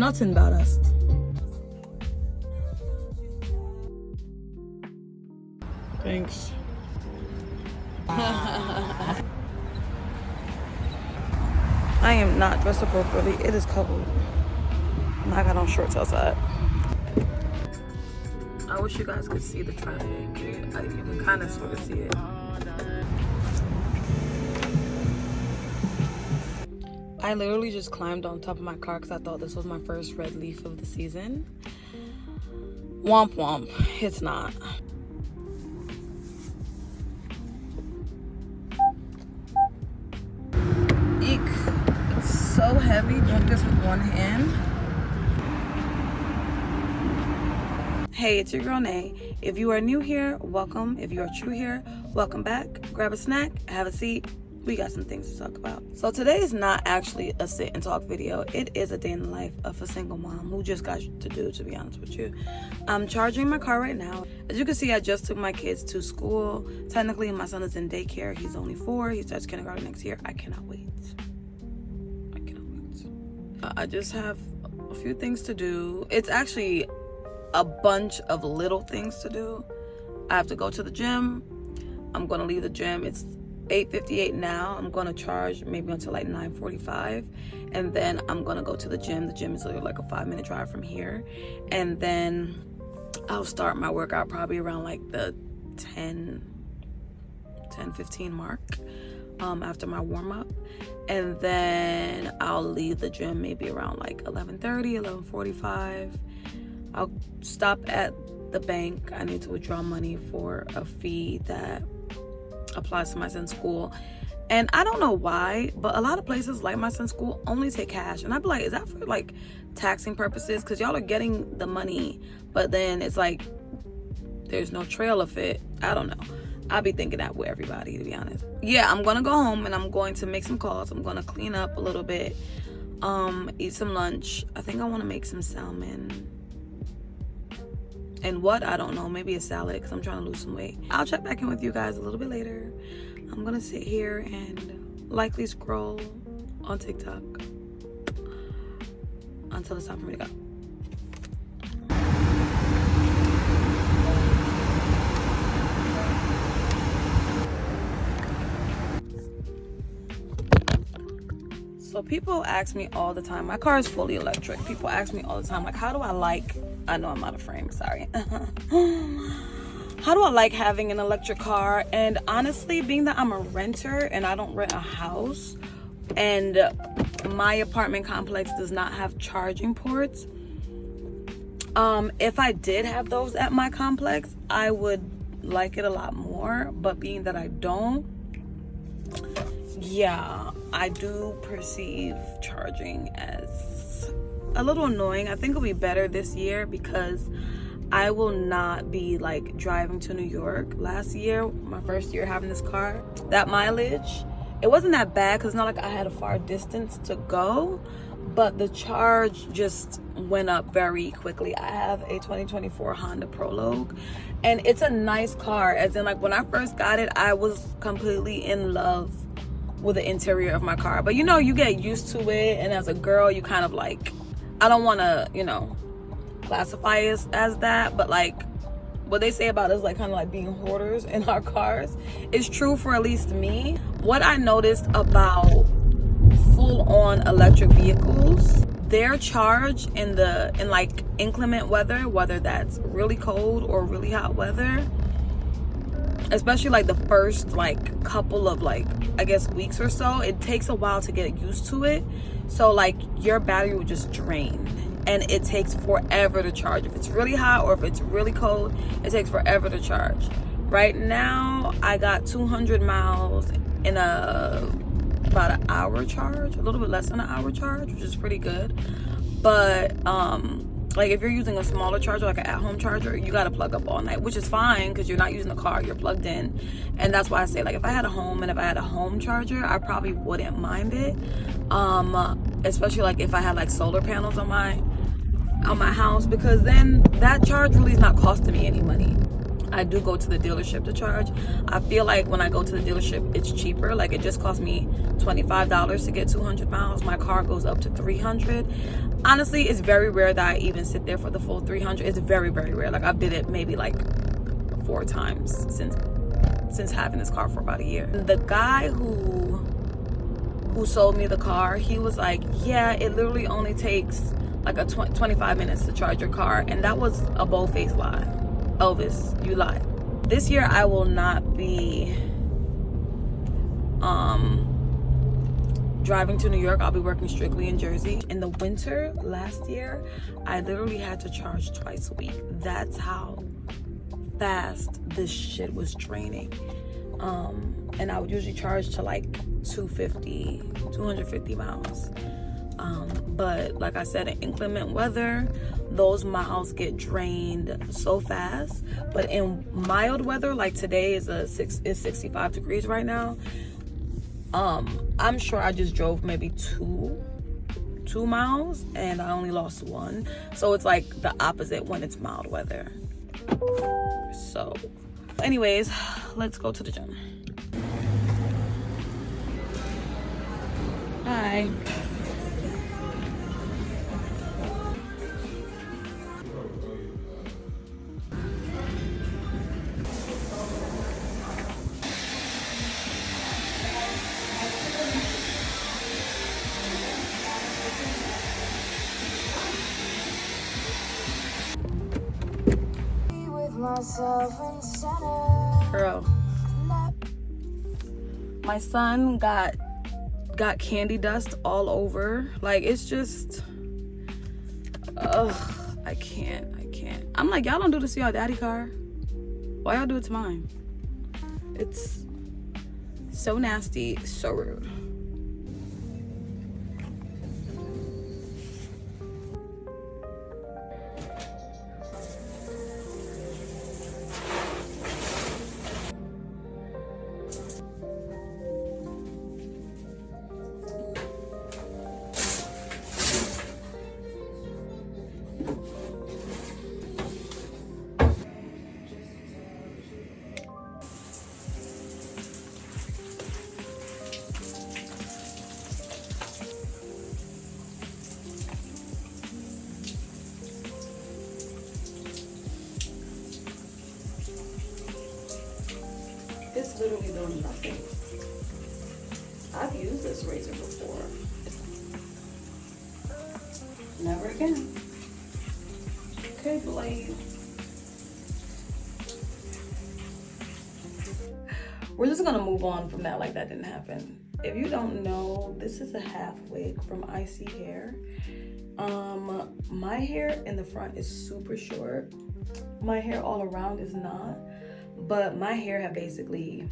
nothing about us. Thanks. I am not dressed appropriately. It is cold. And I got on shorts outside. I wish you guys could see the traffic. You can kind of sort of see it. I literally just climbed on top of my car because I thought this was my first red leaf of the season. Womp womp. It's not. Eek. It's so heavy. Doing this with one hand. Hey, it's your girl Nay. If you are new here, welcome. If you are true here, welcome back. Grab a snack, have a seat. We got some things to talk about. So today is not actually a sit and talk video. It is a day in the life of a single mom who just got to do, to be honest with you. I'm charging my car right now. As you can see, I just took my kids to school. Technically, my son is in daycare. He's only 4. He starts kindergarten next year. I cannot wait. I just have a few things to do. It's actually a bunch of little things to do. I have to go to the gym. I'm gonna leave the gym. It's 8:58 now. I'm gonna charge maybe until like 9:45, and then I'm gonna go to the gym. The gym is literally like a 5-minute drive from here, and then I'll start my workout probably around like the 10:15 mark after my warm-up, and then I'll leave the gym maybe around like 11:30, 11:45. I'll stop at the bank. I need to withdraw money for a fee that applies to my son's school, and I don't know why, but a lot of places like my son's school only take cash, and I'd be like, is that for like taxing purposes? Because y'all are getting the money, but then it's like there's no trail of it. I don't know. I'll be thinking that with everybody, to be honest. Yeah, I'm gonna go home and I'm going to make some calls. I'm gonna clean up a little bit, eat some lunch. I think I want to make some salmon. And what? I don't know. Maybe a salad because I'm trying to lose some weight. I'll check back in with you guys a little bit later. I'm going to sit here and likely scroll on TikTok until it's time for me to go. So people ask me all the time, my car is fully electric. People ask me all the time, like, how do I like, I know I'm out of frame, sorry. How do I like having an electric car? And honestly, being that I'm a renter and I don't rent a house, and my apartment complex does not have charging ports, if I did have those at my complex, I would like it a lot more. But being that I don't, yeah, I do perceive charging as a little annoying. I think it'll be better this year because I will not be like driving to New York. Last year, my first year having this car, that mileage, it wasn't that bad because it's not like I had a far distance to go, but the charge just went up very quickly. I have a 2024 Honda Prologue, and it's a nice car. As in, like, when I first got it, I was completely in love with the interior of my car. But you know, you get used to it, and as a girl, you kind of like, I don't want to, you know, classify us as that, but like what they say about us, like kind of like being hoarders in our cars, is true for at least me. What I noticed about full-on electric vehicles, their charge in like inclement weather, whether that's really cold or really hot weather, especially like the first like couple of like, I guess, weeks or so, it takes a while to get used to it. So like your battery will just drain and it takes forever to charge. If it's really hot or if it's really cold, it takes forever to charge. Right now I got 200 miles in about an hour charge, a little bit less than an hour charge, which is pretty good. But like if you're using a smaller charger, like an at-home charger, you got to plug up all night, which is fine because you're not using the car, you're plugged in. And that's why I say, like, if I had a home and if I had a home charger, I probably wouldn't mind it, especially like if I had like solar panels on my house, because then that charge really is not costing me any money. I do go to the dealership to charge. I feel like when I go to the dealership, it's cheaper. Like, it just costs me $25 to get 200 miles. My car goes up to 300. Honestly, it's very rare that I even sit there for the full 300. It's very, very rare. Like, I've did it maybe like 4 times since having this car for about a year. The guy who sold me the car, he was like, yeah, it literally only takes like 25 minutes to charge your car. And that was a bold-faced lie. Elvis, you lied. This year I will not be driving to New York. I'll be working strictly in Jersey. In the winter last year, I literally had to charge twice a week. That's how fast this shit was draining. And I would usually charge to like 250 miles. But like I said, in inclement weather, those miles get drained so fast. But in mild weather, like today is 65 degrees right now, I'm sure I just drove maybe two miles and I only lost 1. So it's like the opposite when it's mild weather. So anyways, let's go to the gym. Hi. Girl, my son got candy dust all over. Like, it's just, I can't. I'm like, y'all don't do this to y'all daddy car. Why y'all do it to mine? It's so nasty, so rude. It's literally doing nothing. I've used this razor before. Never again. Okay, blade. We're just gonna move on from that like that didn't happen. If you don't know, this is a half wig from Icy Hair. My hair in the front is super short. My hair all around is not. But my hair had basically,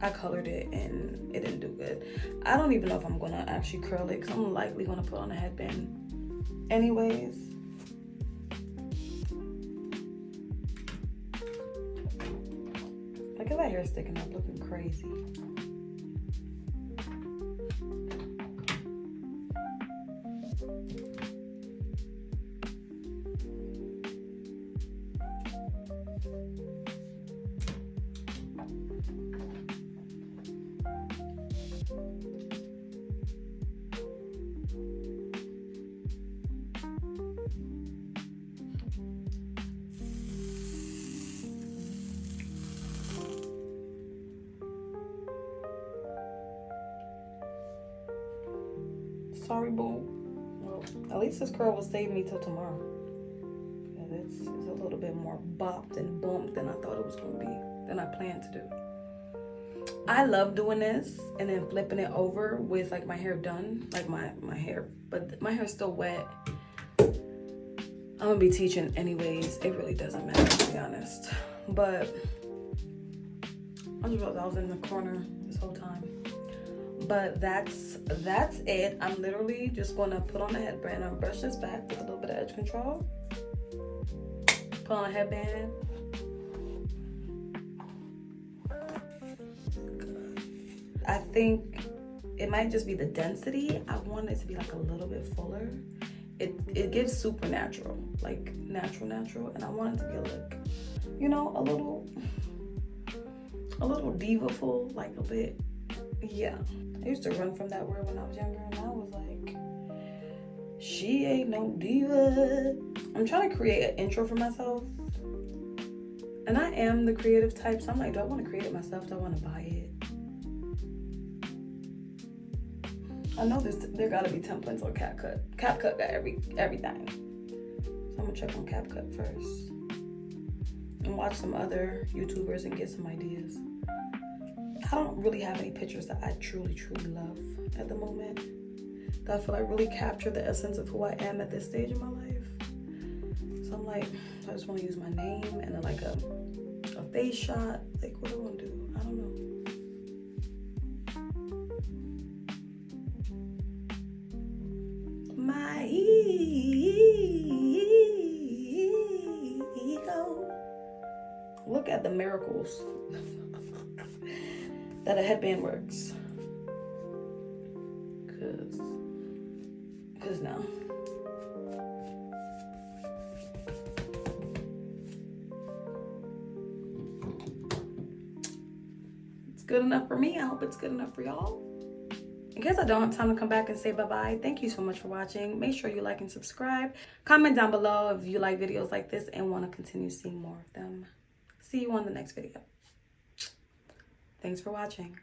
I colored it and it didn't do good. I don't even know if I'm gonna actually curl it because I'm likely gonna put on a headband anyways. Look at that hair sticking up, looking crazy. Sorry, boo. Well, at least this curl will save me till tomorrow. It's a little bit more bopped and bumped than I thought it was going to be, than I planned to do. I love doing this and then flipping it over with like my hair done, like my hair, but my hair's still wet. I'm going to be teaching anyways. It really doesn't matter, to be honest. But I just realized I was in the corner this whole time. But that's it. I'm literally just gonna put on a headband and brush this back with a little bit of edge control. Put on a headband. I think it might just be the density. I want it to be like a little bit fuller. it gives supernatural, like natural, and I want it to be like, you know, a little diva-ful, like a bit. Yeah, I used to run from that word when I was younger, and I was like, she ain't no diva. I'm trying to create an intro for myself, and I am the creative type, so I'm like, do I want to create it myself? Do I want to buy it? I know there gotta be templates on CapCut. CapCut got everything. So I'm gonna check on CapCut first and watch some other YouTubers and get some ideas. I don't really have any pictures that I truly love at the moment that I feel like really capture the essence of who I am at this stage in my life. So I'm like, I just want to use my name and then like a face shot. Like, what do I want to do? I don't know. My ego. Look at the miracles that a headband works. Cause now. It's good enough for me. I hope it's good enough for y'all. In case I don't have time to come back and say bye-bye, thank you so much for watching. Make sure you like and subscribe. Comment down below if you like videos like this and want to continue seeing more of them. See you on the next video. Thanks for watching.